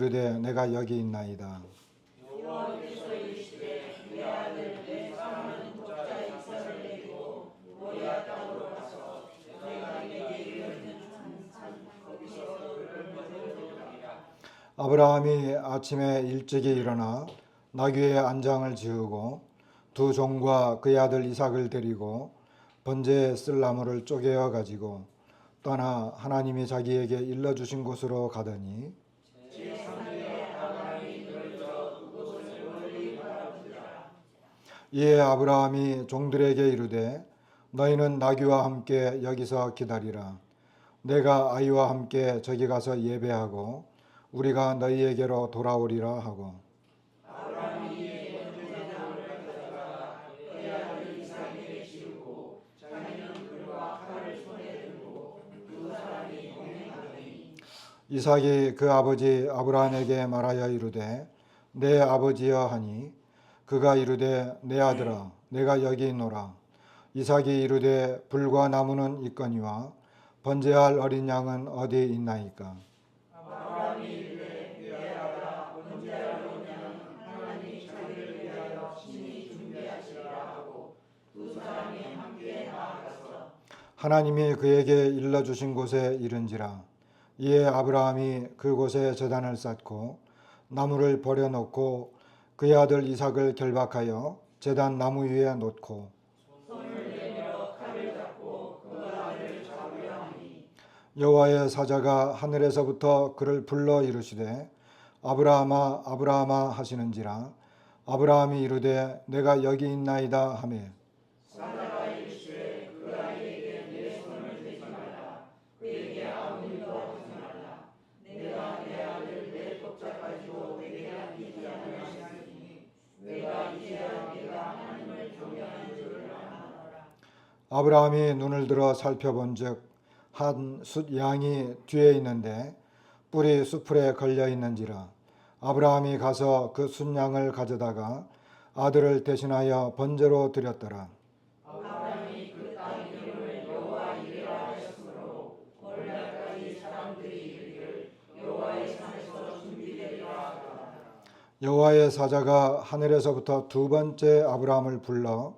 이르되 내가 여기 있나이다. 여호와께서 이르시되 내 아들 내 사랑하는 독자 이삭을 데리고 모리아 땅으로 가서 내가 네게 이르는 산 거기서 그를 거두리라. 아브라함이 아침에 일찍이 일어나 나귀의 안장을 지우고 두 종과 그의 아들 이삭을 데리고 번제에 쓸 나무를 쪼개어 가지고 떠나 하나님이 자기에게 일러주신 곳으로 가더니 이에 아브라함이 종들에게 이르되 너희는 나귀와 함께 여기서 기다리라. 내가 아이와 함께 저기 가서 예배하고 우리가 너희에게로 돌아오리라 하고 이삭이 그 아버지 아브라함에게 말하여 이르되 내 아버지여 하니 그가 이르되 내 아들아 내가 여기 있노라. 이삭이 이르되 불과 나무는 있거니와 번제할 어린 양은 어디 있나이까. 아브라함이 이르되 내 아들아 번제할 어린 양은 하나님이 자기를 위하여 친히 준비하시리라 하고 두 사람이 함께 나아가서 하나님이 그에게 일러주신 곳에 이른지라. 이에 아브라함이 그곳에 제단을 쌓고 나무를 버려놓고 그의 아들 이삭을 결박하여 제단 나무 위에 놓고 손을 내밀어 칼을 잡고 그 아들을 잡으려 하니 여호와의 사자가 하늘에서부터 그를 불러 이르시되 아브라함아 아브라함아 하시는지라. 아브라함이 이르되 내가 여기 있나이다 하매 사자가 이르시되 그 아이에게 내 손을 대지 말라. 그에게 아무 일도 하지 말라. 내가 내 아들 내 독자 가지고 내게 안기지 아니하였으니 내가 이제야 네가 하나님을 경외하는 줄을 아노라. 아브라함이 눈을 들어 살펴본즉 한 숫 양이 뒤에 있는데 뿔이 수풀에 걸려 있는지라. 아브라함이 가서 그 숫 양을 가져다가 아들을 대신하여 번제로 드렸더라. 아브라함이 그 땅 이름을 여호와 이레라 하였으므로 오늘날까지 사람들이 이르기를 여호와의 산에서 준비되리라 하더라. 여호와의 사자가 하늘에서부터 두 번째 아브라함을 불러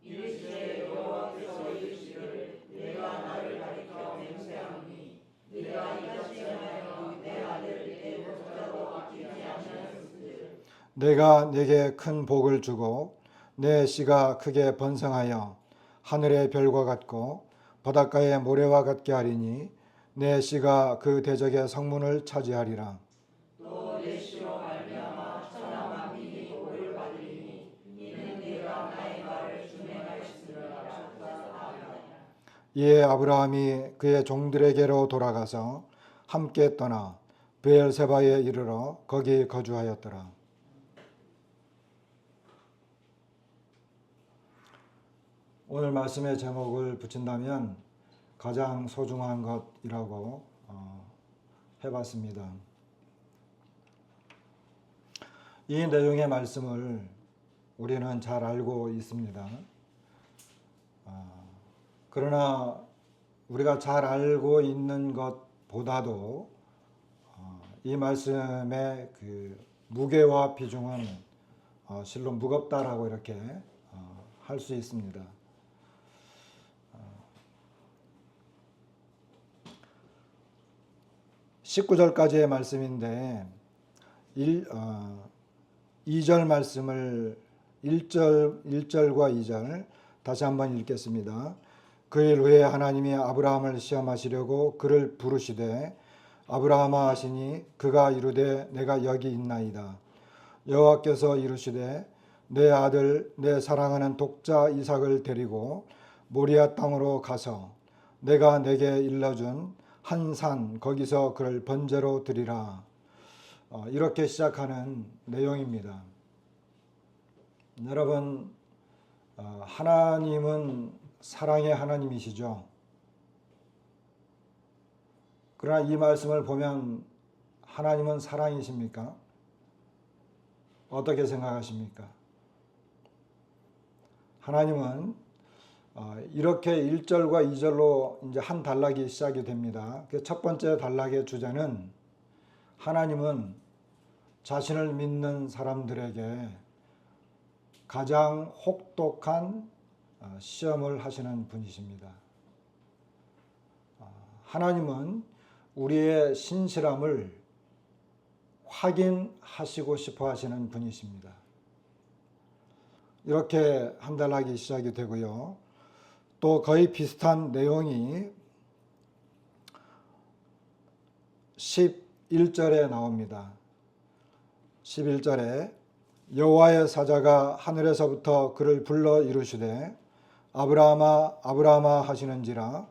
이르시되 여호와께서 이르시기를 내가 나를 가리켜 맹세하노니 네가 이같이 행하여 내 아들 내 독자도 아끼지 아니하였은즉 내가 네게 큰 복을 주고 내 씨가 크게 번성하여 하늘의 별과 같고 바닷가의 모래와 같게 하리니 내 씨가 그 대적의 성문을 차지하리라. 또 내 씨로 말미암아 천하 만민이 복을 받으리니 이는 네가 나의 말을 준행하였음이라 하였다. 이에 아브라함이 그의 종들에게로 돌아가서 함께 떠나 브엘세바에 이르러 거기 거주하였더라. 오늘 말씀의 제목을 붙인다면 가장 소중한 것이라고 해봤습니다. 이 내용의 말씀을 우리는 잘 알고 있습니다. 그러나 우리가 잘 알고 있는 것보다도 이 말씀의 그 무게와 비중은 실로 무겁다라고 이렇게 할 수 있습니다. 19절까지의 말씀인데 2절 말씀을 1절과 2절 다시 한번 읽겠습니다. 그 일 후에 하나님이 아브라함을 시험하시려고 그를 부르시되 아브라함아 하시니 그가 이르되 내가 여기 있나이다. 여호와께서 이르시되 내 아들 내 사랑하는 독자 이삭을 데리고 모리아 땅으로 가서 내가 내게 일러준 한 산 거기서 그를 번제로 드리라. 이렇게 시작하는 내용입니다. 여러분, 하나님은 사랑의 하나님이시죠. 그러나 이 말씀을 보면 하나님은 사랑이십니까? 어떻게 생각하십니까? 하나님은 이렇게 1절과 2절로 이제 한 단락이 시작이 됩니다. 첫 번째 단락의 주제는 하나님은 자신을 믿는 사람들에게 가장 혹독한 시험을 하시는 분이십니다. 하나님은 우리의 신실함을 확인하시고 싶어 하시는 분이십니다. 이렇게 한달락이 시작이 되고요. 또 거의 비슷한 내용이 11절에 나옵니다. 11절에 여호와의 사자가 하늘에서부터 그를 불러 이르시되 아브라함아 아브라함아 하시는지라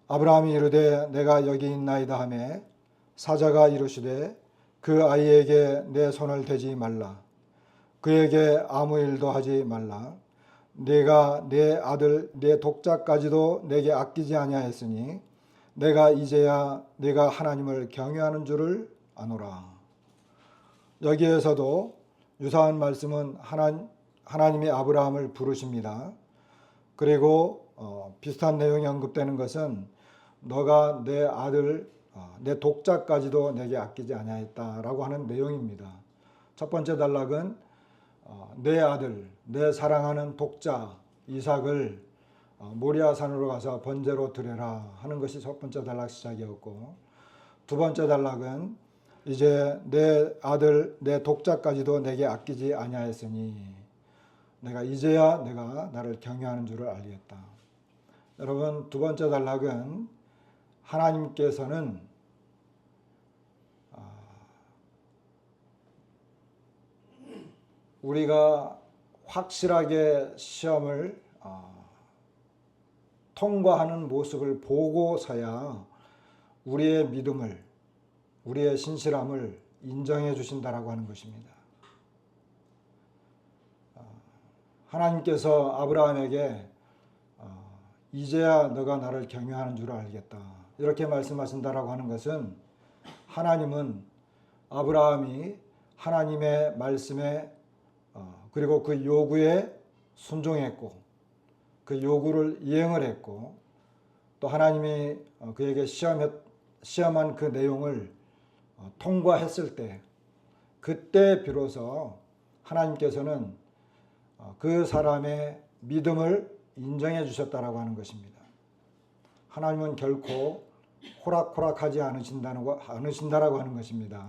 아브라함이 이르되 내가 여기 있나이다 하매 사자가 이르시되 그 아이에게 내 손을 대지 말라 그에게 아무 일도 하지 말라 내가 내 아들 내 독자까지도 내게 아끼지 아니하였으니 내가 이제야 내가 하나님을 경외하는 줄을 아노라. 여기에서도 유사한 말씀은 하나님이 아브라함을 부르십니다. 그리고 비슷한 내용이 언급되는 것은 너가 내 아들 내 독자까지도 내게 아끼지 아니하였다라고 하는 내용입니다. 첫 번째 단락은 내 아들 내 사랑하는 독자 이삭을 모리아산으로 가서 번제로 드려라 하는 것이 첫 번째 단락 시작이었고 두 번째 단락은 이제 내 아들 내 독자까지도 내게 아끼지 아니하였으니 내가 이제야 내가 나를 경외하는 줄을 알겠다. 여러분 두 번째 단락은 하나님께서는 우리가 확실하게 시험을 통과하는 모습을 보고서야 우리의 믿음을 우리의 신실함을 인정해 주신다라고 하는 것입니다. 하나님께서 아브라함에게 이제야 너가 나를 경외하는 줄 알겠다 이렇게 말씀하신다라고 하는 것은 하나님은 아브라함이 하나님의 말씀에 그리고 그 요구에 순종했고 그 요구를 이행을 했고 또 하나님이 그에게 시험한 그 내용을 통과했을 때 그때 비로소 하나님께서는 그 사람의 믿음을 인정해 주셨다라고 하는 것입니다. 하나님은 결코 호락호락하지 않으신다라고 하는 것입니다.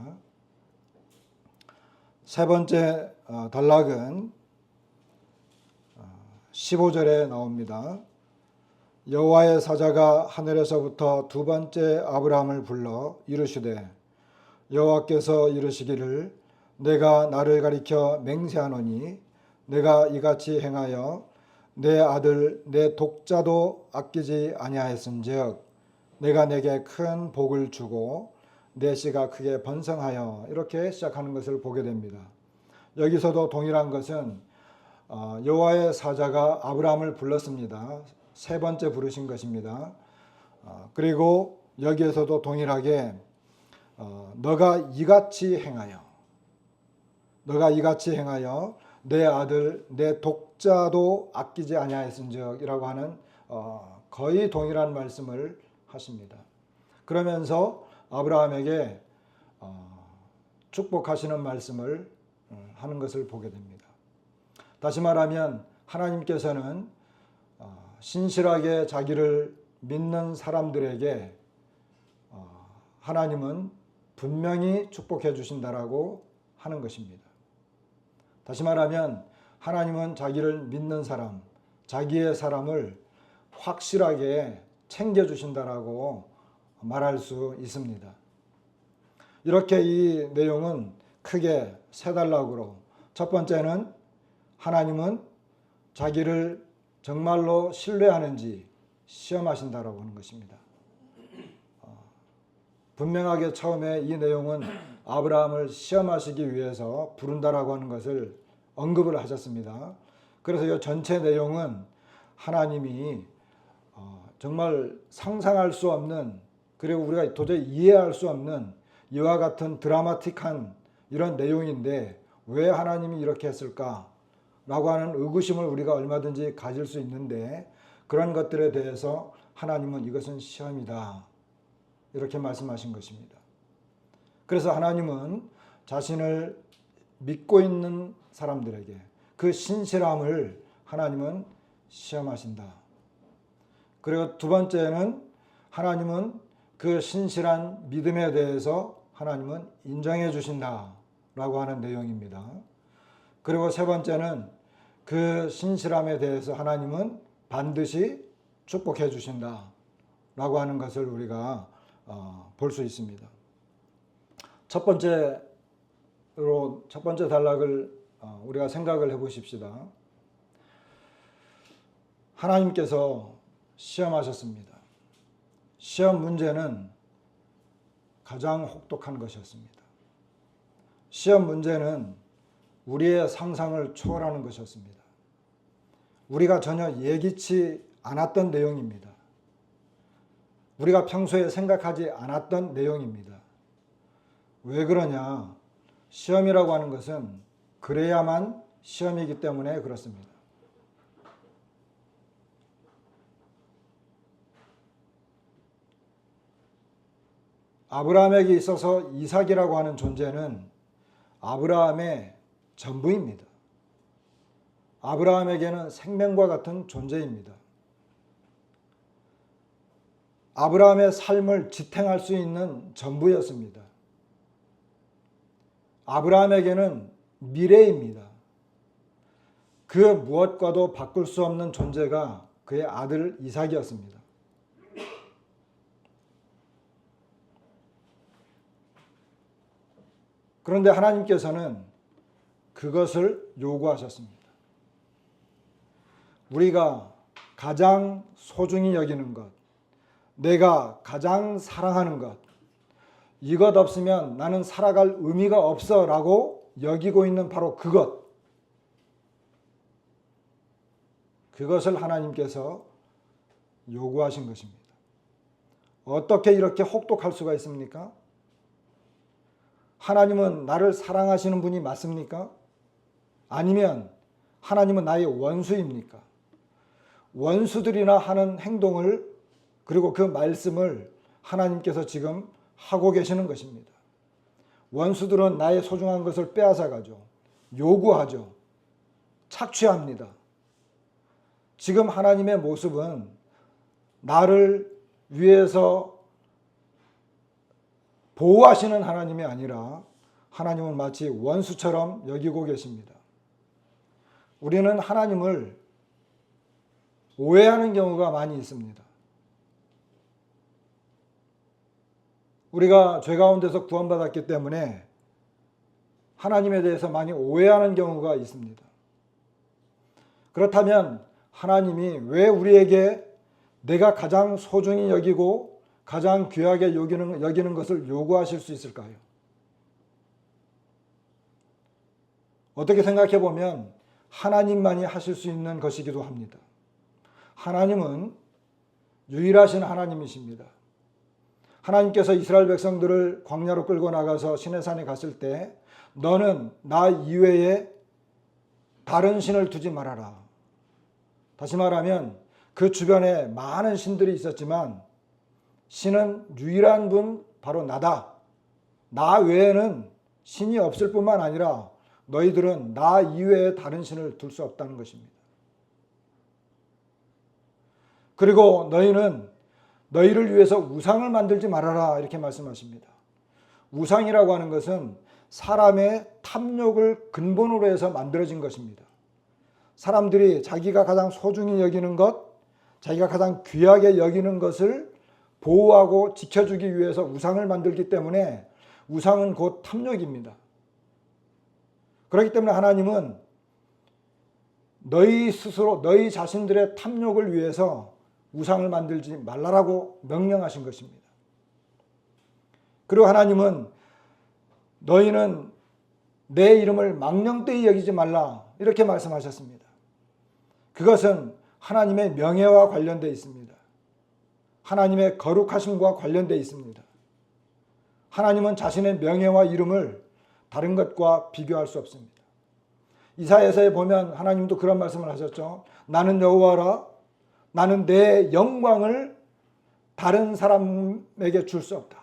세 번째 단락은 15절에 나옵니다. 여호와의 사자가 하늘에서부터 두 번째 아브라함을 불러 이르시되 여호와께서 이르시기를 내가 나를 가리켜 맹세하노니 내가 이같이 행하여 내 아들 내 독자도 아끼지 아니하였은즉 내가 내게 큰 복을 주고 내 씨가 크게 번성하여 이렇게 시작하는 것을 보게 됩니다. 여기서도 동일한 것은 여호와의 사자가 아브라함을 불렀습니다. 세 번째 부르신 것입니다. 그리고 여기에서도 동일하게 너가 이같이 행하여 내 아들 내 독자도 아끼지 아니하였은적이라고 하는 거의 동일한 말씀을 하십니다. 그러면서 아브라함에게 축복하시는 말씀을 하는 것을 보게 됩니다. 다시 말하면 하나님께서는 신실하게 자기를 믿는 사람들에게 하나님은 분명히 축복해 주신다라고 하는 것입니다. 다시 말하면 하나님은 자기를 믿는 사람, 자기의 사람을 확실하게 챙겨주신다라고 말할 수 있습니다. 이렇게 이 내용은 크게 세 단락으로 첫 번째는 하나님은 자기를 정말로 신뢰하는지 시험하신다라고 하는 것입니다. 분명하게 처음에 이 내용은 아브라함을 시험하시기 위해서 부른다라고 하는 것을 언급을 하셨습니다. 그래서 이 전체 내용은 하나님이 정말 상상할 수 없는 그리고 우리가 도저히 이해할 수 없는 이와 같은 드라마틱한 이런 내용인데 왜 하나님이 이렇게 했을까? 라고 하는 의구심을 우리가 얼마든지 가질 수 있는데 그런 것들에 대해서 하나님은 이것은 시험이다. 이렇게 말씀하신 것입니다. 그래서 하나님은 자신을 믿고 있는 사람들에게 그 신실함을 하나님은 시험하신다. 그리고 두 번째는 하나님은 그 신실한 믿음에 대해서 하나님은 인정해 주신다라고 하는 내용입니다. 그리고 세 번째는 그 신실함에 대해서 하나님은 반드시 축복해 주신다라고 하는 것을 우리가 볼 수 있습니다. 첫 번째 단락을 우리가 생각을 해보십시다. 하나님께서 시험하셨습니다. 시험 문제는 가장 혹독한 것이었습니다. 시험 문제는 우리의 상상을 초월하는 것이었습니다. 우리가 전혀 예기치 않았던 내용입니다. 우리가 평소에 생각하지 않았던 내용입니다. 왜 그러냐? 시험이라고 하는 것은 그래야만 시험이기 때문에 그렇습니다. 아브라함에게 있어서 이삭이라고 하는 존재는 아브라함의 전부입니다. 아브라함에게는 생명과 같은 존재입니다. 아브라함의 삶을 지탱할 수 있는 전부였습니다. 아브라함에게는 미래입니다. 그 무엇과도 바꿀 수 없는 존재가 그의 아들 이삭이었습니다. 그런데 하나님께서는 그것을 요구하셨습니다. 우리가 가장 소중히 여기는 것, 내가 가장 사랑하는 것, 이것 없으면 나는 살아갈 의미가 없어 라고 여기고 있는 바로 그것을 하나님께서 요구하신 것입니다. 어떻게 이렇게 혹독할 수가 있습니까? 하나님은 나를 사랑하시는 분이 맞습니까? 아니면 하나님은 나의 원수입니까? 원수들이나 하는 행동을 그리고 그 말씀을 하나님께서 지금 하고 계시는 것입니다. 원수들은 나의 소중한 것을 빼앗아가죠. 요구하죠. 착취합니다. 지금 하나님의 모습은 나를 위해서 보호하시는 하나님이 아니라 하나님은 마치 원수처럼 여기고 계십니다. 우리는 하나님을 오해하는 경우가 많이 있습니다. 우리가 죄 가운데서 구원받았기 때문에 하나님에 대해서 많이 오해하는 경우가 있습니다. 그렇다면 하나님이 왜 우리에게 내가 가장 소중히 여기고 가장 귀하게 여기는 것을 요구하실 수 있을까요? 어떻게 생각해 보면 하나님만이 하실 수 있는 것이기도 합니다. 하나님은 유일하신 하나님이십니다. 하나님께서 이스라엘 백성들을 광야로 끌고 나가서 시내산에 갔을 때 너는 나 이외에 다른 신을 두지 말아라. 다시 말하면 그 주변에 많은 신들이 있었지만 신은 유일한 분 바로 나다. 나 외에는 신이 없을 뿐만 아니라 너희들은 나 이외에 다른 신을 둘 수 없다는 것입니다. 그리고 너희는 너희를 위해서 우상을 만들지 말아라 이렇게 말씀하십니다. 우상이라고 하는 것은 사람의 탐욕을 근본으로 해서 만들어진 것입니다. 사람들이 자기가 가장 소중히 여기는 것, 자기가 가장 귀하게 여기는 것을 보호하고 지켜주기 위해서 우상을 만들기 때문에 우상은 곧 탐욕입니다. 그렇기 때문에 하나님은 너희 스스로 너희 자신들의 탐욕을 위해서 우상을 만들지 말라라고 명령하신 것입니다. 그리고 하나님은 너희는 내 이름을 망령되이 여기지 말라 이렇게 말씀하셨습니다. 그것은 하나님의 명예와 관련되어 있습니다. 하나님의 거룩하심과 관련되어 있습니다. 하나님은 자신의 명예와 이름을 다른 것과 비교할 수 없습니다. 이사야서에 보면 하나님도 그런 말씀을 하셨죠. 나는 여호와라. 나는 내 영광을 다른 사람에게 줄 수 없다.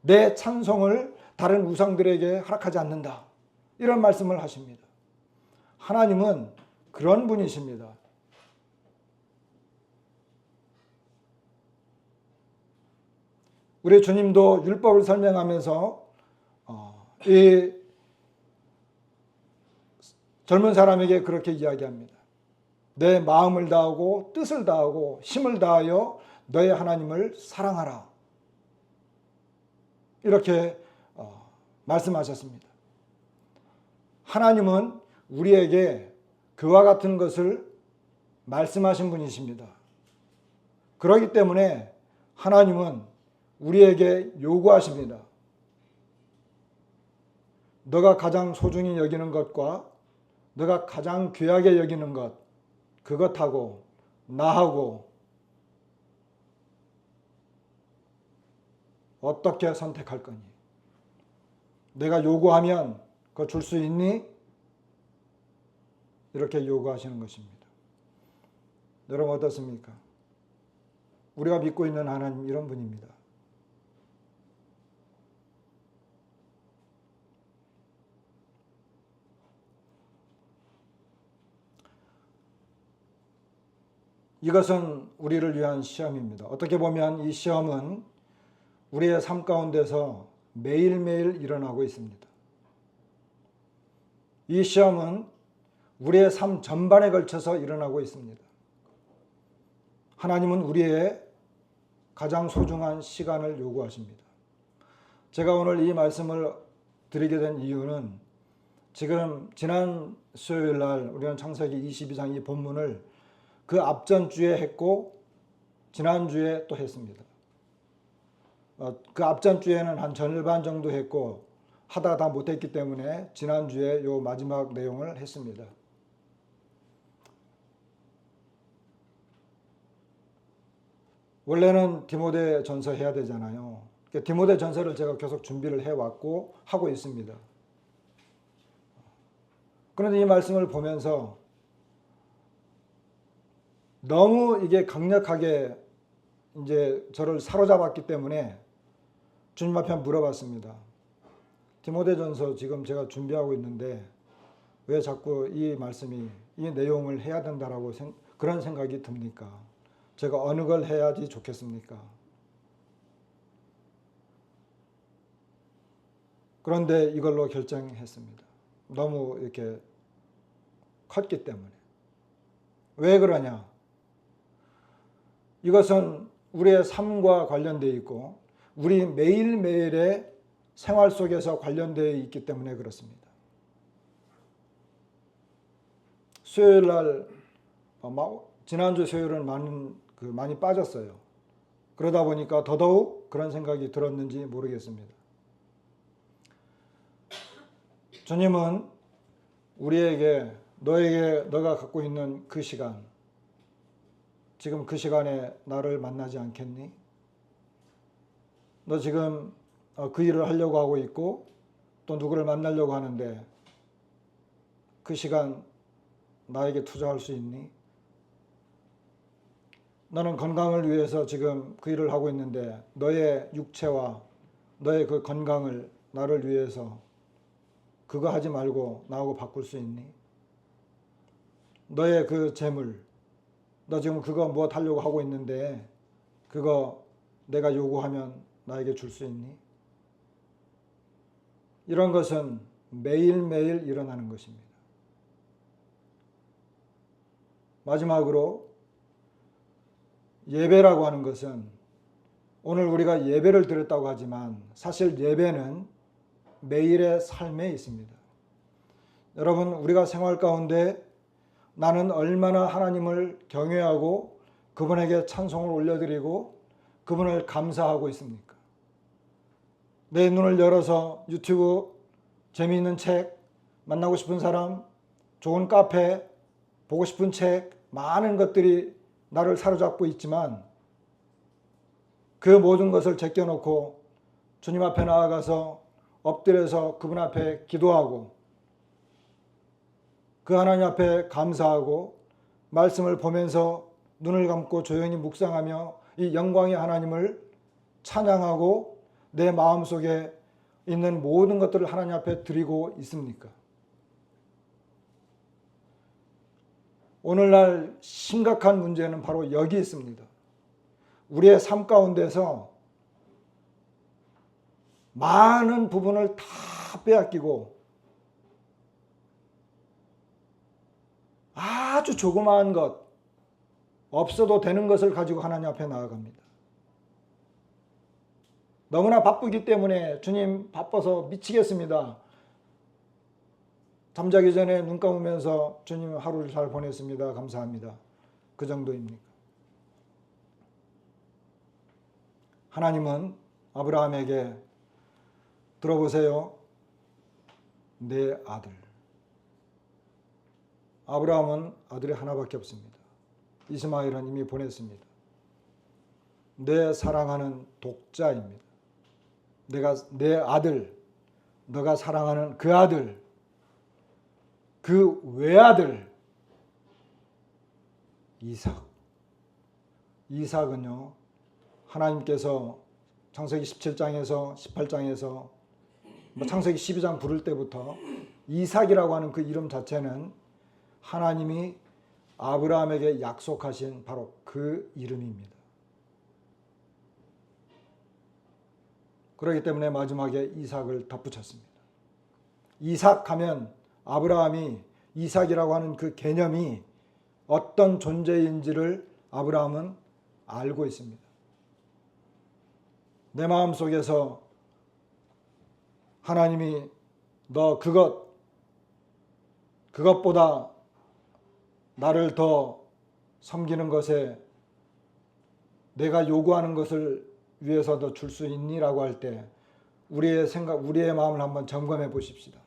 내 찬송을 다른 우상들에게 허락하지 않는다. 이런 말씀을 하십니다. 하나님은 그런 분이십니다. 우리 주님도 율법을 설명하면서 이 젊은 사람에게 그렇게 이야기합니다. 내 마음을 다하고 뜻을 다하고 힘을 다하여 너의 하나님을 사랑하라. 이렇게 말씀하셨습니다. 하나님은 우리에게 그와 같은 것을 말씀하신 분이십니다. 그렇기 때문에 하나님은 우리에게 요구하십니다. 너가 가장 소중히 여기는 것과 너가 가장 귀하게 여기는 것, 그것하고 나하고 어떻게 선택할 거니? 내가 요구하면 그거 줄 수 있니? 이렇게 요구하시는 것입니다. 여러분 어떻습니까? 우리가 믿고 있는 하나님 이런 분입니다. 이것은 우리를 위한 시험입니다. 어떻게 보면 이 시험은 우리의 삶 가운데서 매일매일 일어나고 있습니다. 이 시험은 우리의 삶 전반에 걸쳐서 일어나고 있습니다. 하나님은 우리의 가장 소중한 시간을 요구하십니다. 제가 오늘 이 말씀을 드리게 된 이유는 지금 지난 수요일 날 우리는 창세기 22장 이 본문을 그 앞전주에 했고 지난주에 또 했습니다. 그 앞전주에는 한 절반 정도 했고 하다가 다 못했기 때문에 지난주에 요 마지막 내용을 했습니다. 원래는 디모데 전서 해야 되잖아요. 디모데 전서를 제가 계속 준비를 해왔고 하고 있습니다. 그런데 이 말씀을 보면서 너무 이게 강력하게 이제 저를 사로잡았기 때문에 주님 앞에 물어봤습니다. 디모데전서 지금 제가 준비하고 있는데 왜 자꾸 이 말씀이 이 내용을 해야 된다라고 그런 생각이 듭니까? 제가 어느 걸 해야지 좋겠습니까? 그런데 이걸로 결정했습니다. 너무 이렇게 컸기 때문에. 왜 그러냐? 이것은 우리의 삶과 관련되어 있고 우리 매일매일의 생활 속에서 관련되어 있기 때문에 그렇습니다. 수요일 날 지난주 수요일은 많이 빠졌어요. 그러다 보니까 더더욱 그런 생각이 들었는지 모르겠습니다. 주님은 우리에게 너가 갖고 있는 그 시간, 지금 그 시간에 나를 만나지 않겠니? 너 지금 그 일을 하려고 하고 있고 또 누구를 만나려고 하는데 그 시간 나에게 투자할 수 있니? 너는 건강을 위해서 지금 그 일을 하고 있는데 너의 육체와 너의 그 건강을 나를 위해서 그거 하지 말고 나하고 바꿀 수 있니? 너의 그 재물, 너 지금 그거 뭐 하려고 하고 있는데 그거 내가 요구하면 나에게 줄 수 있니? 이런 것은 매일매일 일어나는 것입니다. 마지막으로 예배라고 하는 것은 오늘 우리가 예배를 드렸다고 하지만 사실 예배는 매일의 삶에 있습니다. 여러분, 우리가 생활 가운데 나는 얼마나 하나님을 경외하고 그분에게 찬송을 올려드리고 그분을 감사하고 있습니까? 내 눈을 열어서 유튜브, 재미있는 책, 만나고 싶은 사람, 좋은 카페, 보고 싶은 책, 많은 것들이 나를 사로잡고 있지만 그 모든 것을 제껴놓고 주님 앞에 나아가서 엎드려서 그분 앞에 기도하고 그 하나님 앞에 감사하고 말씀을 보면서 눈을 감고 조용히 묵상하며 이 영광의 하나님을 찬양하고 내 마음속에 있는 모든 것들을 하나님 앞에 드리고 있습니까? 오늘날 심각한 문제는 바로 여기 있습니다. 우리의 삶 가운데서 많은 부분을 다 빼앗기고 아주 조그마한 것, 없어도 되는 것을 가지고 하나님 앞에 나아갑니다. 너무나 바쁘기 때문에 주님 바빠서 미치겠습니다. 잠자기 전에 눈 감으면서 주님 하루를 잘 보냈습니다. 감사합니다. 그 정도입니까? 하나님은 아브라함에게 들어보세요. 내 아들. 아브라함은 아들이 하나밖에 없습니다. 이스마엘은 이미 보냈습니다. 내 사랑하는 독자입니다. 내 아들, 너가 사랑하는 그 아들, 그 외아들 이삭. 이삭은요, 하나님께서 창세기 17장에서 18장에서 창세기 12장 부를 때부터 이삭이라고 하는 그 이름 자체는 하나님이 아브라함에게 약속하신 바로 그 이름입니다. 그렇기 때문에 마지막에 이삭을 덧붙였습니다. 이삭 하면 아브라함이 이삭이라고 하는 그 개념이 어떤 존재인지를 아브라함은 알고 있습니다. 내 마음속에서 하나님이 너 그것보다 나를 더 섬기는 것에 내가 요구하는 것을 위해서 더 줄 수 있니라고 할 때 우리의 생각, 우리의 마음을 한번 점검해 보십시다.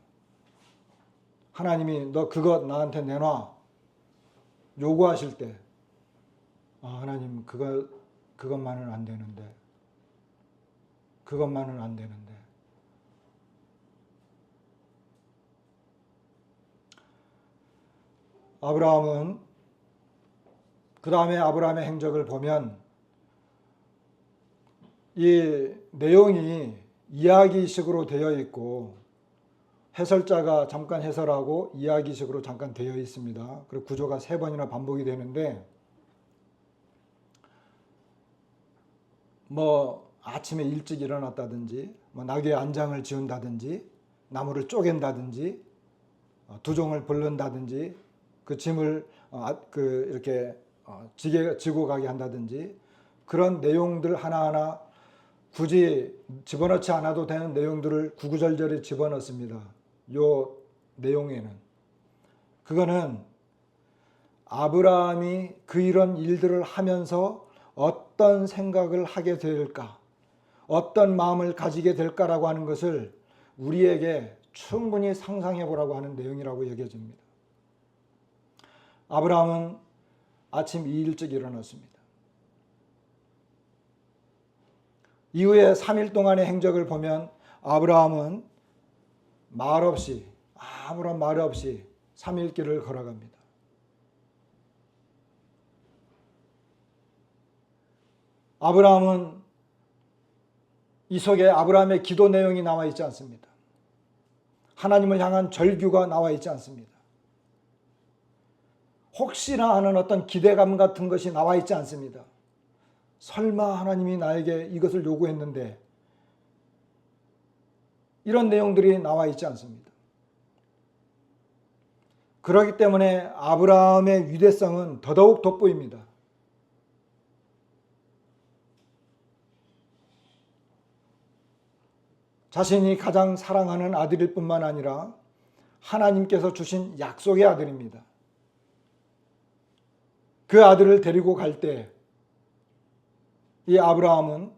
하나님이 너 그것 나한테 내놔 요구하실 때 하나님 그것만은 안 되는데 그것만은 안 되는데 아브라함은 그 다음에 아브라함의 행적을 보면 이 내용이 이야기식으로 되어 있고 해설자가 잠깐 해설하고 이야기식으로 잠깐 되어 있습니다. 그리고 구조가 3번이나 반복이 되는데 아침에 일찍 일어났다든지 나귀의 안장을 지운다든지 나무를 쪼갠다든지 두종을 부른다든지 그 짐을 이렇게 지고 가게 한다든지 그런 내용들 하나하나 굳이 집어넣지 않아도 되는 내용들을 구구절절히 집어넣습니다. 요 내용에는. 그거는 아브라함이 이런 일들을 하면서 어떤 생각을 하게 될까, 어떤 마음을 가지게 될까라고 하는 것을 우리에게 충분히 상상해 보라고 하는 내용이라고 여겨집니다. 아브라함은 아침 일찍 일어났습니다. 이후에 3일 동안의 행적을 보면 아브라함은 아무런 말 없이 3일 길을 걸어갑니다. 아브라함은 이 속에 아브라함의 기도 내용이 나와 있지 않습니다. 하나님을 향한 절규가 나와 있지 않습니다. 혹시나 하는 어떤 기대감 같은 것이 나와 있지 않습니다. 설마 하나님이 나에게 이것을 요구했는데 이런 내용들이 나와 있지 않습니다. 그렇기 때문에 아브라함의 위대성은 더더욱 돋보입니다. 자신이 가장 사랑하는 아들일 뿐만 아니라 하나님께서 주신 약속의 아들입니다. 그 아들을 데리고 갈 때 이 아브라함은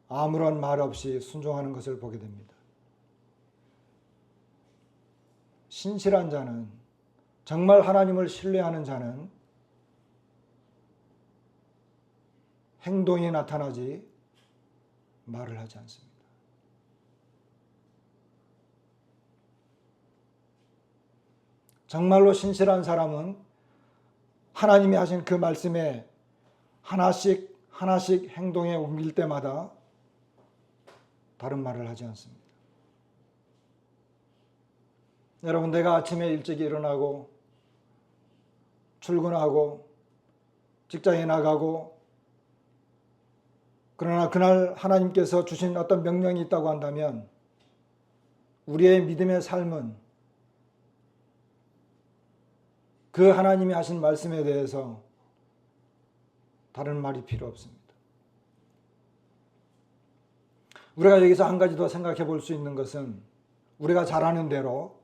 아무런 말 없이 순종하는 것을 보게 됩니다. 신실한 자는, 정말 하나님을 신뢰하는 자는 행동이 나타나지 말을 하지 않습니다. 정말로 신실한 사람은 하나님이 하신 그 말씀에 하나씩 행동에 옮길 때마다 다른 말을 하지 않습니다. 여러분, 내가 아침에 일찍 일어나고 출근하고 직장에 나가고, 그러나 그날 하나님께서 주신 어떤 명령이 있다고 한다면 우리의 믿음의 삶은 그 하나님이 하신 말씀에 대해서 다른 말이 필요 없습니다. 우리가 여기서 한 가지 더 생각해 볼 수 있는 것은, 우리가 잘 아는 대로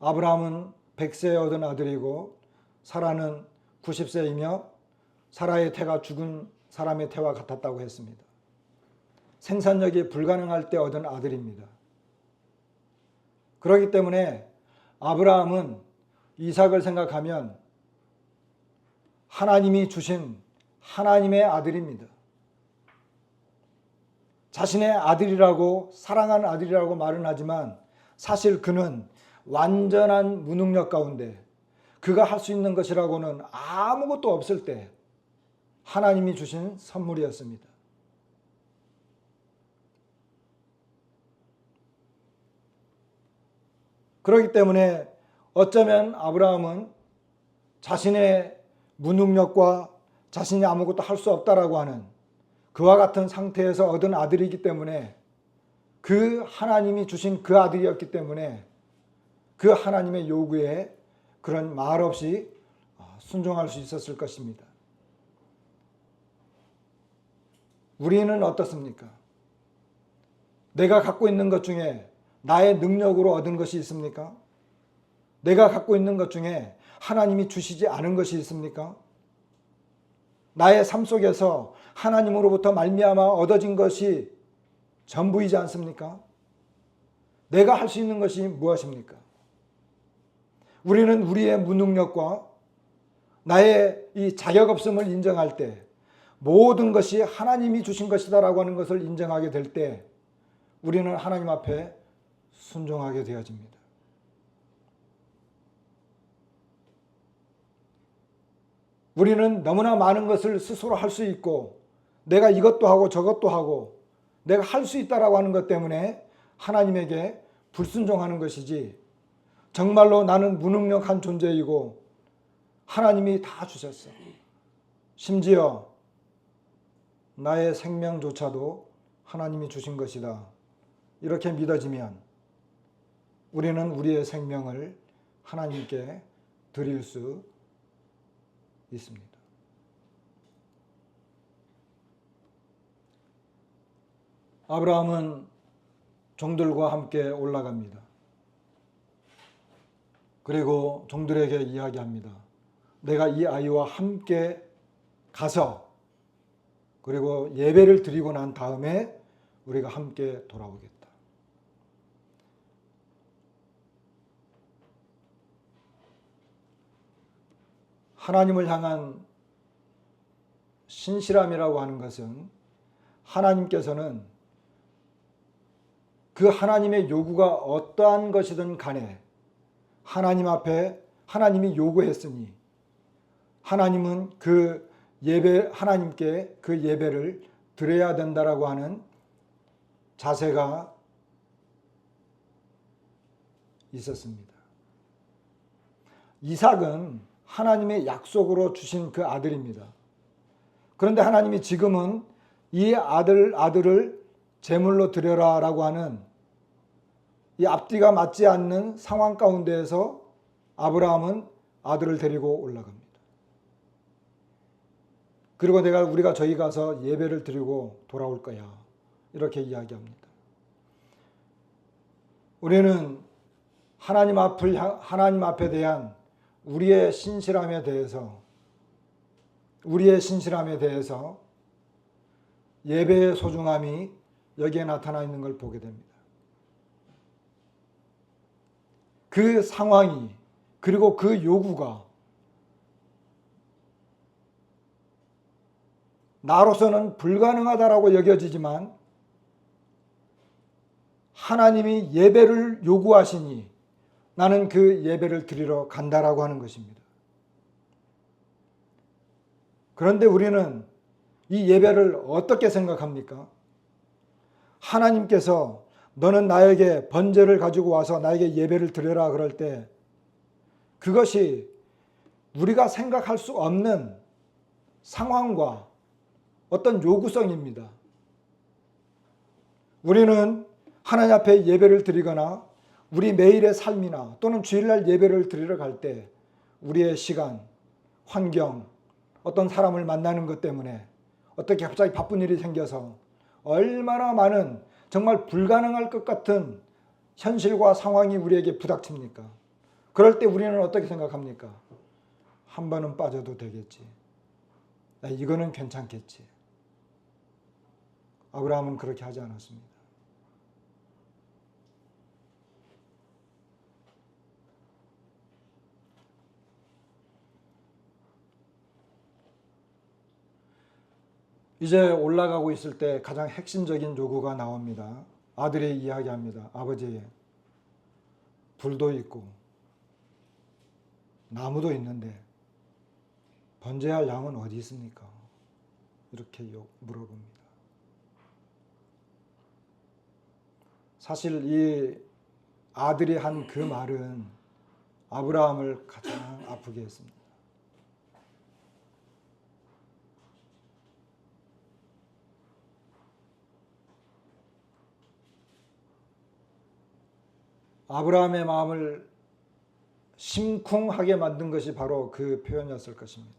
아브라함은 100세에 얻은 아들이고 사라는 90세이며 사라의 태가 죽은 사람의 태와 같았다고 했습니다. 생산력이 불가능할 때 얻은 아들입니다. 그렇기 때문에 아브라함은 이삭을 생각하면 하나님이 주신 하나님의 아들입니다. 자신의 아들이라고, 사랑하는 아들이라고 말은 하지만 사실 그는 완전한 무능력 가운데 그가 할 수 있는 것이라고는 아무것도 없을 때 하나님이 주신 선물이었습니다. 그렇기 때문에 어쩌면 아브라함은 자신의 무능력과 자신이 아무것도 할 수 없다라고 하는 그와 같은 상태에서 얻은 아들이기 때문에, 그 하나님이 주신 그 아들이었기 때문에 그 하나님의 요구에 그런 말 없이 순종할 수 있었을 것입니다. 우리는 어떻습니까? 내가 갖고 있는 것 중에 나의 능력으로 얻은 것이 있습니까? 내가 갖고 있는 것 중에 하나님이 주시지 않은 것이 있습니까? 나의 삶 속에서 하나님으로부터 말미암아 얻어진 것이 전부이지 않습니까? 내가 할 수 있는 것이 무엇입니까? 우리는 우리의 무능력과 나의 이 자격 없음을 인정할 때, 모든 것이 하나님이 주신 것이다라고 하는 것을 인정하게 될 때 우리는 하나님 앞에 순종하게 되어집니다. 우리는 너무나 많은 것을 스스로 할 수 있고, 내가 이것도 하고 저것도 하고 내가 할 수 있다라고 하는 것 때문에 하나님에게 불순종하는 것이지, 정말로 나는 무능력한 존재이고 하나님이 다 주셨어, 심지어 나의 생명조차도 하나님이 주신 것이다, 이렇게 믿어지면 우리는 우리의 생명을 하나님께 드릴 수 있습니다. 아브라함은 종들과 함께 올라갑니다. 그리고 종들에게 이야기합니다. 내가 이 아이와 함께 가서 그리고 예배를 드리고 난 다음에 우리가 함께 돌아오겠다. 하나님을 향한 신실함이라고 하는 것은, 하나님께서는 그 하나님의 요구가 어떠한 것이든 간에 하나님 앞에 하나님이 요구했으니 하나님은 그 예배, 하나님께 그 예배를 드려야 된다라고 하는 자세가 있었습니다. 이삭은 하나님의 약속으로 주신 그 아들입니다. 그런데 하나님이 지금은 이 아들을 제물로 드려라라고 하는 이 앞뒤가 맞지 않는 상황 가운데에서 아브라함은 아들을 데리고 올라갑니다. 그리고 우리가 저희 가서 예배를 드리고 돌아올 거야, 이렇게 이야기합니다. 우리는 하나님 앞에 대한 우리의 신실함에 대해서 예배의 소중함이 여기에 나타나 있는 걸 보게 됩니다. 그 상황이, 그리고 그 요구가 나로서는 불가능하다라고 여겨지지만 하나님이 예배를 요구하시니 나는 그 예배를 드리러 간다라고 하는 것입니다. 그런데 우리는 이 예배를 어떻게 생각합니까? 하나님께서 너는 나에게 번제를 가지고 와서 나에게 예배를 드려라 그럴 때 그것이 우리가 생각할 수 없는 상황과 어떤 요구성입니다. 우리는 하나님 앞에 예배를 드리거나 우리 매일의 삶이나 또는 주일날 예배를 드리러 갈 때 우리의 시간, 환경, 어떤 사람을 만나는 것 때문에 어떻게 갑자기 바쁜 일이 생겨서 얼마나 많은 정말 불가능할 것 같은 현실과 상황이 우리에게 부닥칩니까? 그럴 때 우리는 어떻게 생각합니까? 한 번은 빠져도 되겠지. 이거는 괜찮겠지. 아브라함은 그렇게 하지 않았습니다. 이제 올라가고 있을 때 가장 핵심적인 요구가 나옵니다. 아들이 이야기합니다. 아버지, 불도 있고 나무도 있는데 번제할 양은 어디 있습니까? 이렇게 물어봅니다. 사실 이 아들이 한 그 말은 아브라함을 가장 아프게 했습니다. 아브라함의 마음을 심쿵하게 만든 것이 바로 그 표현이었을 것입니다.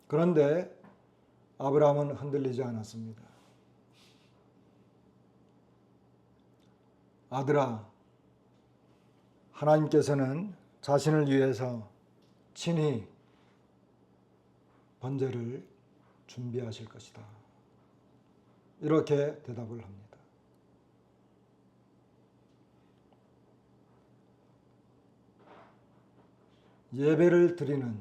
그런데 아브라함은 흔들리지 않았습니다. 아들아, 하나님께서는 자신을 위해서 친히 번제를 준비하실 것이다. 이렇게 대답을 합니다. 예배를 드리는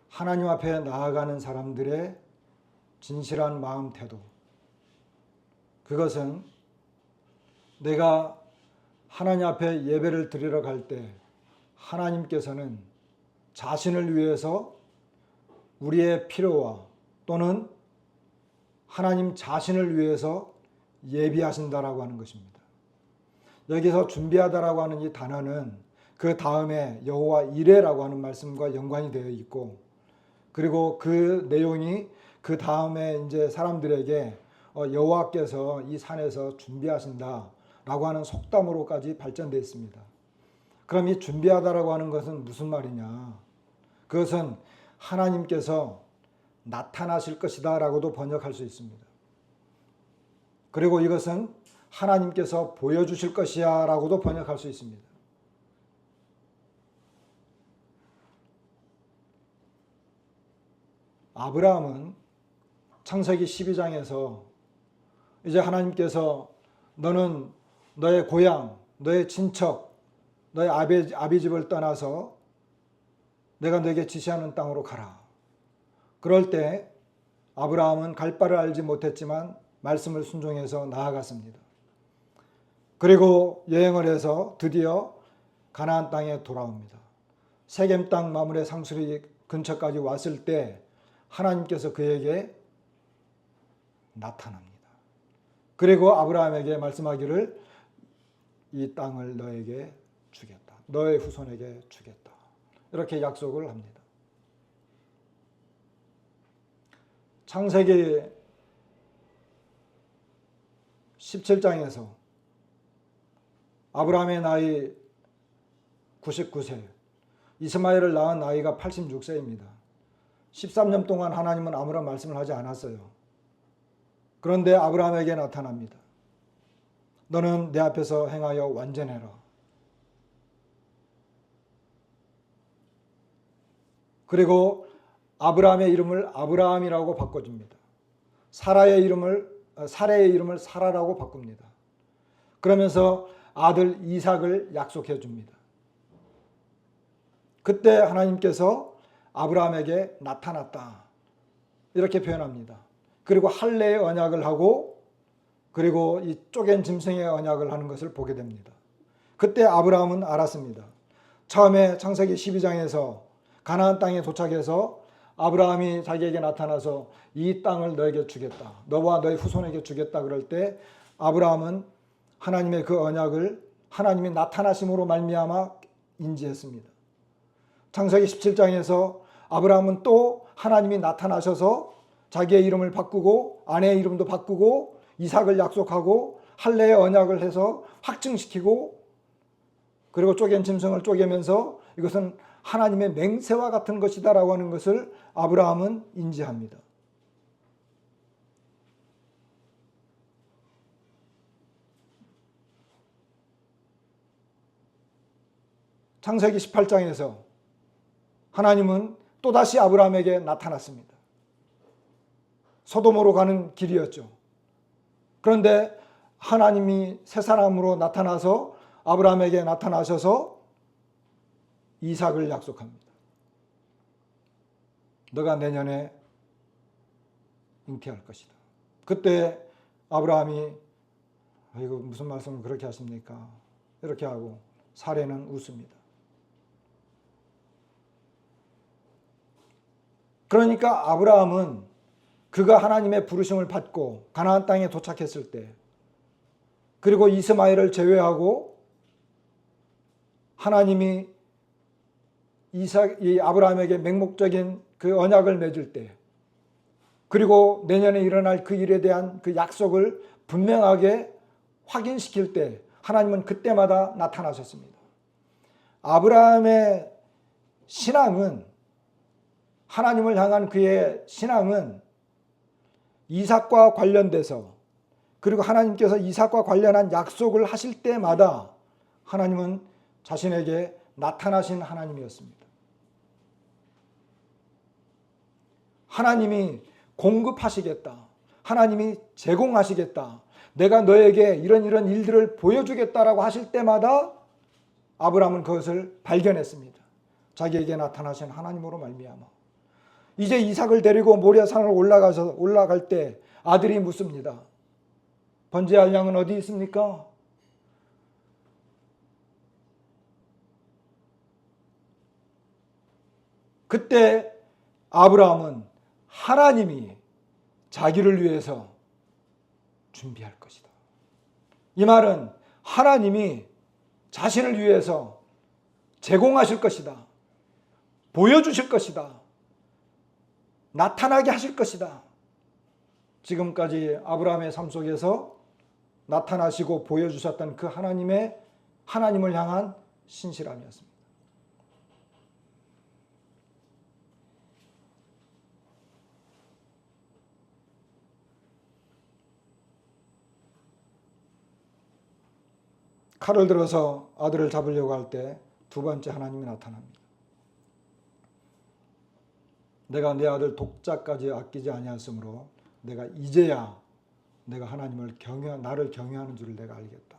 하나님 앞에 나아가는 사람들의 진실한 마음 태도, 그것은 내가 하나님 앞에 예배를 드리러 갈 때 하나님께서는 자신을 위해서 우리의 필요와 또는 하나님 자신을 위해서 예비하신다라고 하는 것입니다. 여기서 준비하다라고 하는 이 단어는 그 다음에 여호와 이레라고 하는 말씀과 연관이 되어 있고, 그리고 그 내용이 그 다음에 이제 사람들에게 여호와께서 이 산에서 준비하신다라고 하는 속담으로까지 발전되어 있습니다. 그럼 이 준비하다라고 하는 것은 무슨 말이냐? 그것은 하나님께서 나타나실 것이다라고도 번역할 수 있습니다. 그리고 이것은 하나님께서 보여주실 것이야라고도 번역할 수 있습니다. 아브라함은 창세기 12장에서 이제 하나님께서 너는 너의 고향, 너의 친척, 너의 아비 집을 떠나서 내가 너에게 지시하는 땅으로 가라. 그럴 때 아브라함은 갈 바를 알지 못했지만 말씀을 순종해서 나아갔습니다. 그리고 여행을 해서 드디어 가나안 땅에 돌아옵니다. 세겜 땅 마므레 상수리 근처까지 왔을 때 하나님께서 그에게 나타납니다. 그리고 아브라함에게 말씀하기를 이 땅을 너에게 주겠다. 너의 후손에게 주겠다. 이렇게 약속을 합니다. 창세기 17장에서 아브라함의 나이 99세, 이스마엘을 낳은 나이가 86세입니다. 13년 동안 하나님은 아무런 말씀을 하지 않았어요. 그런데 아브라함에게 나타납니다. 너는 내 앞에서 행하여 완전해라. 그리고 아브라함의 이름을 아브라함이라고 바꿔줍니다. 사라의 이름을 사라라고 바꿉니다. 그러면서 아들 이삭을 약속해 줍니다. 그때 하나님께서 아브라함에게 나타났다. 이렇게 표현합니다. 그리고 할례의 언약을 하고 그리고 이 쪼갠 짐승의 언약을 하는 것을 보게 됩니다. 그때 아브라함은 알았습니다. 처음에 창세기 12장에서 가나안 땅에 도착해서 아브라함이 자기에게 나타나서 이 땅을 너에게 주겠다, 너와 너의 후손에게 주겠다 그럴 때 아브라함은 하나님의 그 언약을 하나님이 나타나심으로 말미암아 인지했습니다. 창세기 17장에서 아브라함은 또 하나님이 나타나셔서 자기의 이름을 바꾸고 아내의 이름도 바꾸고 이삭을 약속하고 할례의 언약을 해서 확증시키고, 그리고 쪼갠 짐승을 쪼개면서 이것은 하나님의 맹세와 같은 것이다라고 하는 것을 아브라함은 인지합니다. 창세기 18장에서 하나님은 또다시 아브라함에게 나타났습니다. 소돔으로 가는 길이었죠. 그런데 하나님이 새 사람으로 나타나서 아브라함에게 나타나셔서 이삭을 약속합니다. 너가 내년에 잉태할 것이다. 그때 아브라함이 이거 무슨 말씀을 그렇게 하십니까? 이렇게 하고 사례는 웃습니다. 그러니까 아브라함은 그가 하나님의 부르심을 받고 가나안 땅에 도착했을 때, 그리고 이스마엘을 제외하고 하나님이 이 아브라함에게 맹목적인 그 언약을 맺을 때, 그리고 내년에 일어날 그 일에 대한 그 약속을 분명하게 확인시킬 때 하나님은 그때마다 나타나셨습니다. 아브라함의 신앙은, 하나님을 향한 그의 신앙은 이삭과 관련돼서, 그리고 하나님께서 이삭과 관련한 약속을 하실 때마다 하나님은 자신에게 나타나신 하나님이었습니다. 하나님이 공급하시겠다, 하나님이 제공하시겠다, 내가 너에게 이런 일들을 보여주겠다라고 하실 때마다 아브라함은 그것을 발견했습니다. 자기에게 나타나신 하나님으로 말미암아. 이제 이삭을 데리고 모리아산을 올라갈 때 아들이 묻습니다. 번제할 양은 어디 있습니까? 그때 아브라함은 하나님이 자기를 위해서 준비할 것이다. 이 말은 하나님이 자신을 위해서 제공하실 것이다, 보여주실 것이다, 나타나게 하실 것이다. 지금까지 아브라함의 삶 속에서 나타나시고 보여주셨던 그 하나님을 향한 신실함이었습니다. 칼을 들어서 아들을 잡으려고 할 때 두 번째 하나님이 나타납니다. 내가 내 아들 독자까지 아끼지 아니하였으므로 내가 이제야 내가 나를 경외하는 줄을 내가 알겠다.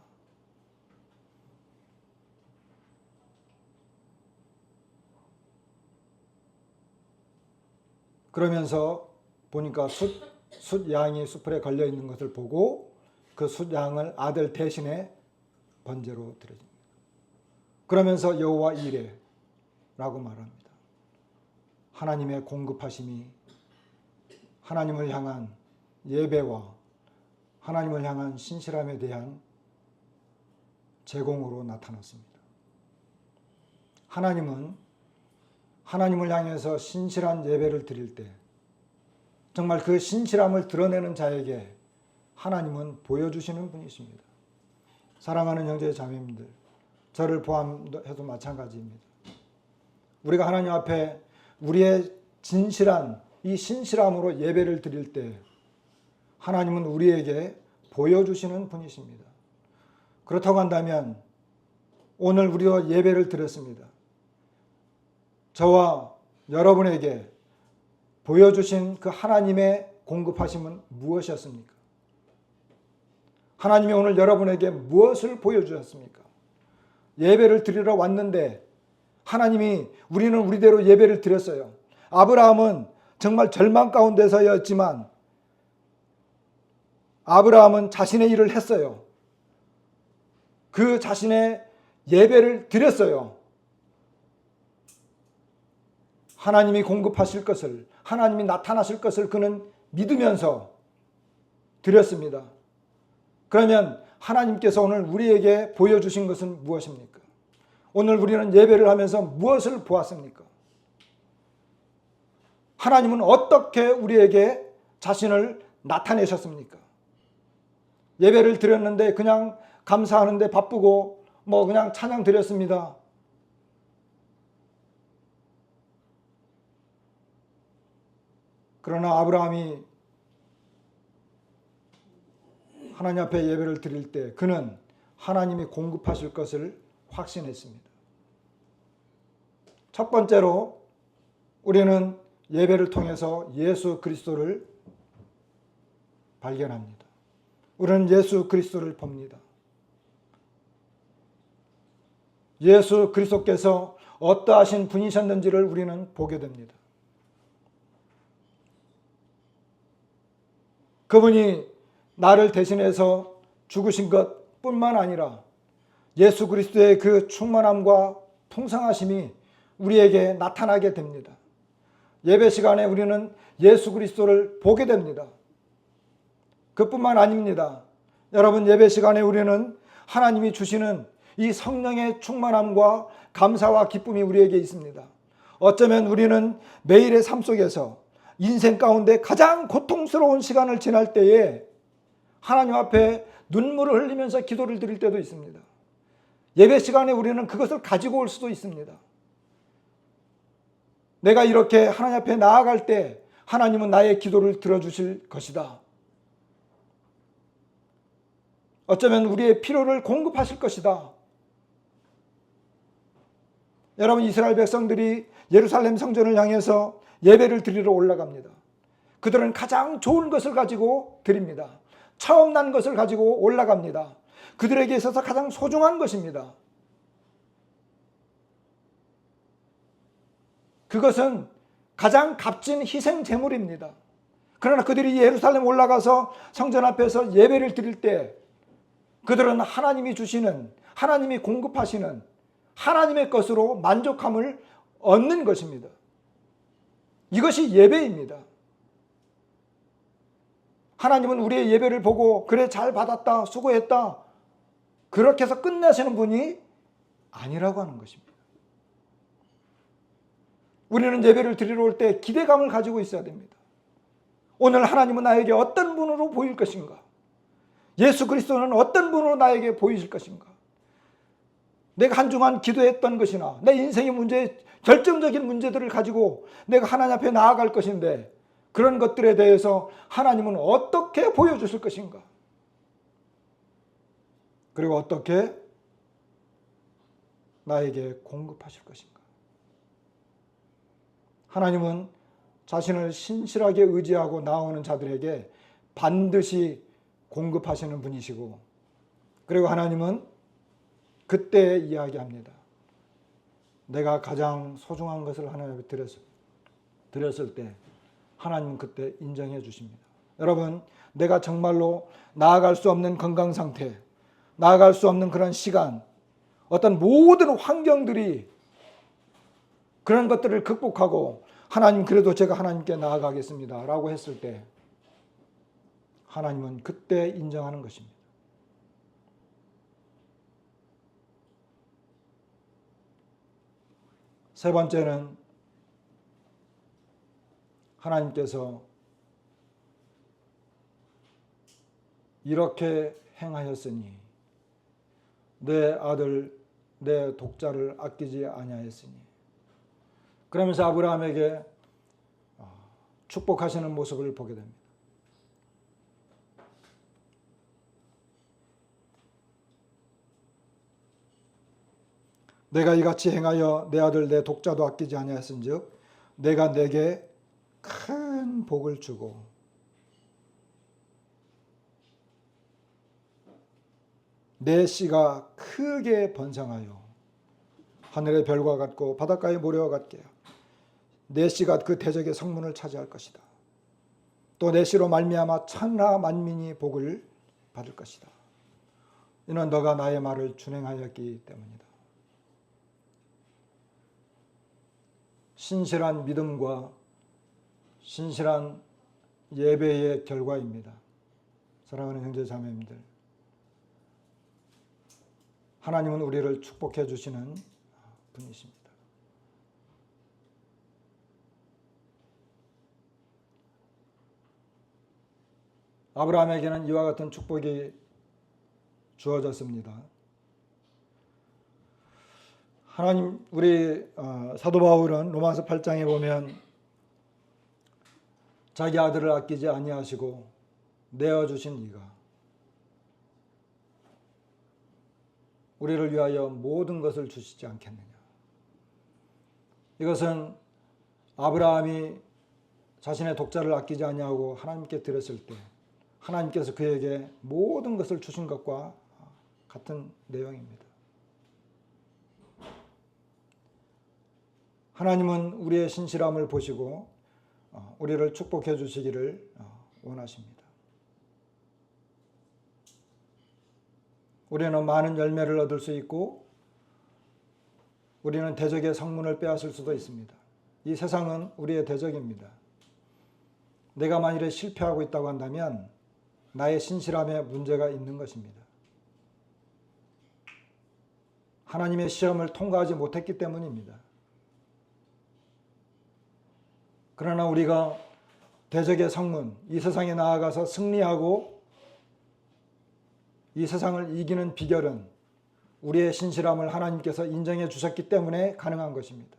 그러면서 보니까 숫양이 수풀에 걸려 있는 것을 보고 그 숫양을 아들 대신에 번제로 드려집니다. 그러면서 여호와 이레라고 말합니다. 하나님의 공급하심이 하나님을 향한 예배와 하나님을 향한 신실함에 대한 제공으로 나타났습니다. 하나님은 하나님을 향해서 신실한 예배를 드릴 때 정말 그 신실함을 드러내는 자에게 하나님은 보여주시는 분이십니다. 사랑하는 형제 자매님들, 저를 포함해도 마찬가지입니다. 우리가 하나님 앞에 우리의 진실한 이 신실함으로 예배를 드릴 때 하나님은 우리에게 보여주시는 분이십니다. 그렇다고 한다면 오늘 우리가 예배를 드렸습니다. 저와 여러분에게 보여주신 그 하나님의 공급하심은 무엇이었습니까? 하나님이 오늘 여러분에게 무엇을 보여주셨습니까? 예배를 드리러 왔는데 우리는 우리대로 예배를 드렸어요. 아브라함은 정말 절망 가운데서였지만 아브라함은 자신의 일을 했어요. 그 자신의 예배를 드렸어요. 하나님이 공급하실 것을, 하나님이 나타나실 것을 그는 믿으면서 드렸습니다. 그러면 하나님께서 오늘 우리에게 보여주신 것은 무엇입니까? 오늘 우리는 예배를 하면서 무엇을 보았습니까? 하나님은 어떻게 우리에게 자신을 나타내셨습니까? 예배를 드렸는데 그냥 감사하는데 바쁘고 그냥 찬양 드렸습니다. 그러나 아브라함이 하나님 앞에 예배를 드릴 때 그는 하나님이 공급하실 것을 확신했습니다. 첫 번째로 우리는 예배를 통해서 예수 그리스도를 발견합니다. 우리는 예수 그리스도를 봅니다. 예수 그리스도께서 어떠하신 분이셨는지를 우리는 보게 됩니다. 그분이 나를 대신해서 죽으신 것뿐만 아니라 예수 그리스도의 그 충만함과 풍성하심이 우리에게 나타나게 됩니다. 예배 시간에 우리는 예수 그리스도를 보게 됩니다. 그뿐만 아닙니다. 여러분, 예배 시간에 우리는 하나님이 주시는 이 성령의 충만함과 감사와 기쁨이 우리에게 있습니다. 어쩌면 우리는 매일의 삶 속에서 인생 가운데 가장 고통스러운 시간을 지날 때에 하나님 앞에 눈물을 흘리면서 기도를 드릴 때도 있습니다. 예배 시간에 우리는 그것을 가지고 올 수도 있습니다. 내가 이렇게 하나님 앞에 나아갈 때 하나님은 나의 기도를 들어주실 것이다. 어쩌면 우리의 필요를 공급하실 것이다. 여러분, 이스라엘 백성들이 예루살렘 성전을 향해서 예배를 드리러 올라갑니다. 그들은 가장 좋은 것을 가지고 드립니다. 처음 난 것을 가지고 올라갑니다. 그들에게 있어서 가장 소중한 것입니다. 그것은 가장 값진 희생 제물입니다. 그러나 그들이 예루살렘 올라가서 성전 앞에서 예배를 드릴 때 그들은 하나님이 주시는, 하나님이 공급하시는 하나님의 것으로 만족함을 얻는 것입니다. 이것이 예배입니다. 하나님은 우리의 예배를 보고 그래 잘 받았다, 수고했다 그렇게 해서 끝내시는 분이 아니라고 하는 것입니다. 우리는 예배를 드리러 올 때 기대감을 가지고 있어야 됩니다. 오늘 하나님은 나에게 어떤 분으로 보일 것인가? 예수 그리스도는 어떤 분으로 나에게 보이실 것인가? 내가 한주간 기도했던 것이나 내 인생의 문제, 결정적인 문제들을 가지고 내가 하나님 앞에 나아갈 것인데 그런 것들에 대해서 하나님은 어떻게 보여주실 것인가? 그리고 어떻게 나에게 공급하실 것인가? 하나님은 자신을 신실하게 의지하고 나오는 자들에게 반드시 공급하시는 분이시고, 그리고 하나님은 그때 이야기합니다. 내가 가장 소중한 것을 하나님 앞에 드렸을 때 하나님은 그때 인정해 주십니다. 여러분, 내가 정말로 나아갈 수 없는 건강 상태, 나아갈 수 없는 그런 시간, 어떤 모든 환경들이 그런 것들을 극복하고 하나님, 그래도 제가 하나님께 나아가겠습니다 라고 했을 때 하나님은 그때 인정하는 것입니다. 세 번째는 하나님께서 이렇게 행하였으니 내 아들 내 독자를 아끼지 아니하였으니, 그러면서 아브라함에게 축복하시는 모습을 보게 됩니다. 내가 이같이 행하여 내 아들 내 독자도 아끼지 아니하였은즉 내가 내게 큰 복을 주고 내 씨가 크게 번성하여 하늘의 별과 같고 바닷가의 모래와 같게 내 씨가 그 대적의 성문을 차지할 것이다. 또 내 씨로 말미암아 천하 만민이 복을 받을 것이다. 이는 너가 나의 말을 준행하였기 때문이다. 신실한 믿음과 신실한 예배의 결과입니다. 사랑하는 형제 자매님들, 하나님은 우리를 축복해 주시는 분이십니다. 아브라함에게는 이와 같은 축복이 주어졌습니다. 하나님, 우리 사도 바울은 로마서 8장에 보면 자기 아들을 아끼지 아니하시고 내어주신 이가 우리를 위하여 모든 것을 주시지 않겠느냐. 이것은 아브라함이 자신의 독자를 아끼지 아니하고 하나님께 드렸을 때 하나님께서 그에게 모든 것을 주신 것과 같은 내용입니다. 하나님은 우리의 신실함을 보시고 우리를 축복해 주시기를 원하십니다. 우리는 많은 열매를 얻을 수 있고 우리는 대적의 성문을 빼앗을 수도 있습니다. 이 세상은 우리의 대적입니다. 내가 만일에 실패하고 있다고 한다면 나의 신실함에 문제가 있는 것입니다. 하나님의 시험을 통과하지 못했기 때문입니다. 그러나 우리가 대적의 성문, 이 세상에 나아가서 승리하고 이 세상을 이기는 비결은 우리의 신실함을 하나님께서 인정해 주셨기 때문에 가능한 것입니다.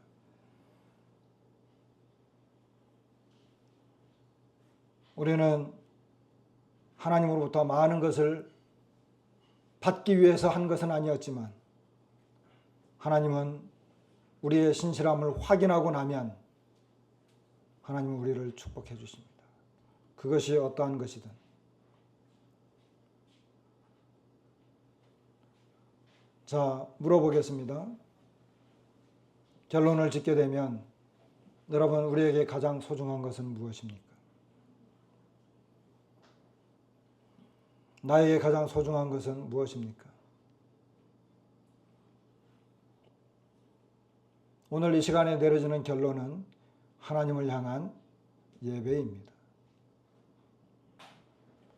우리는 하나님으로부터 많은 것을 받기 위해서 한 것은 아니었지만 하나님은 우리의 신실함을 확인하고 나면 하나님은 우리를 축복해 주십니다. 그것이 어떠한 것이든. 자, 물어보겠습니다. 결론을 짓게 되면 여러분, 우리에게 가장 소중한 것은 무엇입니까? 나에게 가장 소중한 것은 무엇입니까? 오늘 이 시간에 내려지는 결론은 하나님을 향한 예배입니다.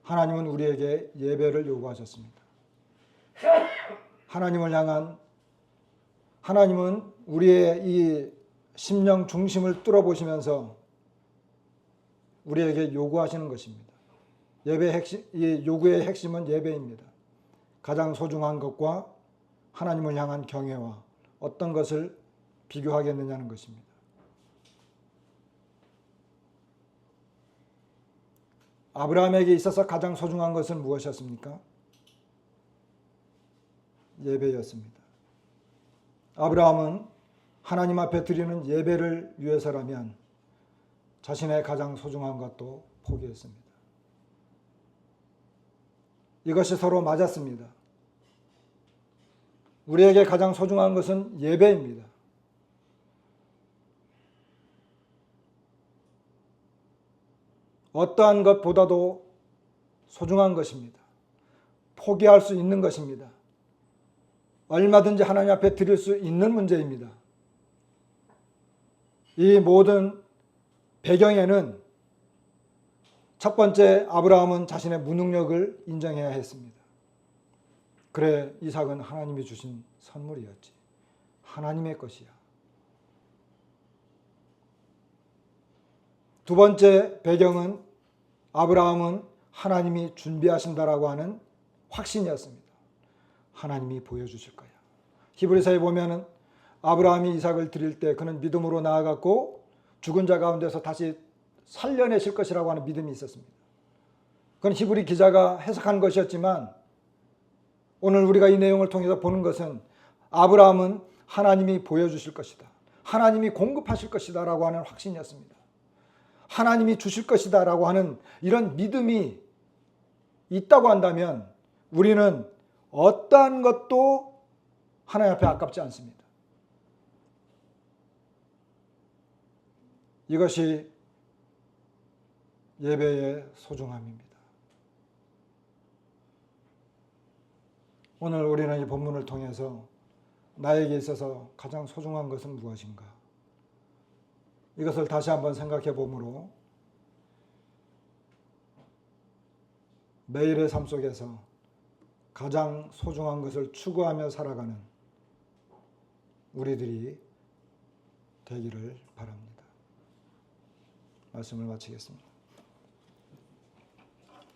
하나님은 우리에게 예배를 요구하셨습니다. 하나님은 우리의 이 심령 중심을 뚫어보시면서 우리에게 요구하시는 것입니다. 예배의 핵심, 이 요구의 핵심은 예배입니다. 가장 소중한 것과 하나님을 향한 경외와 어떤 것을 비교하겠느냐는 것입니다. 아브라함에게 있어서 가장 소중한 것은 무엇이었습니까? 예배였습니다. 아브라함은 하나님 앞에 드리는 예배를 위해서라면 자신의 가장 소중한 것도 포기했습니다. 이것이 서로 맞았습니다. 우리에게 가장 소중한 것은 예배입니다. 어떠한 것보다도 소중한 것입니다. 포기할 수 있는 것입니다. 얼마든지 하나님 앞에 드릴 수 있는 문제입니다. 이 모든 배경에는 첫 번째, 아브라함은 자신의 무능력을 인정해야 했습니다. 그래, 이삭은 하나님이 주신 선물이었지. 하나님의 것이야. 두 번째 배경은 아브라함은 하나님이 준비하신다라고 하는 확신이었습니다. 하나님이 보여주실 거야. 히브리서에 보면은 아브라함이 이삭을 드릴 때 그는 믿음으로 나아갔고 죽은 자 가운데서 다시 살려내실 것이라고 하는 믿음이 있었습니다. 그건 히브리 기자가 해석한 것이었지만 오늘 우리가 이 내용을 통해서 보는 것은 아브라함은 하나님이 보여주실 것이다. 하나님이 공급하실 것이다 라고 하는 확신이었습니다. 하나님이 주실 것이다 라고 하는 이런 믿음이 있다고 한다면 우리는 어떠한 것도 하나님 앞에 아깝지 않습니다. 이것이 예배의 소중함입니다. 오늘 우리는 이 본문을 통해서 나에게 있어서 가장 소중한 것은 무엇인가? 이것을 다시 한번 생각해 보므로 매일의 삶 속에서 가장 소중한 것을 추구하며 살아가는 우리들이 되기를 바랍니다. 말씀을 마치겠습니다.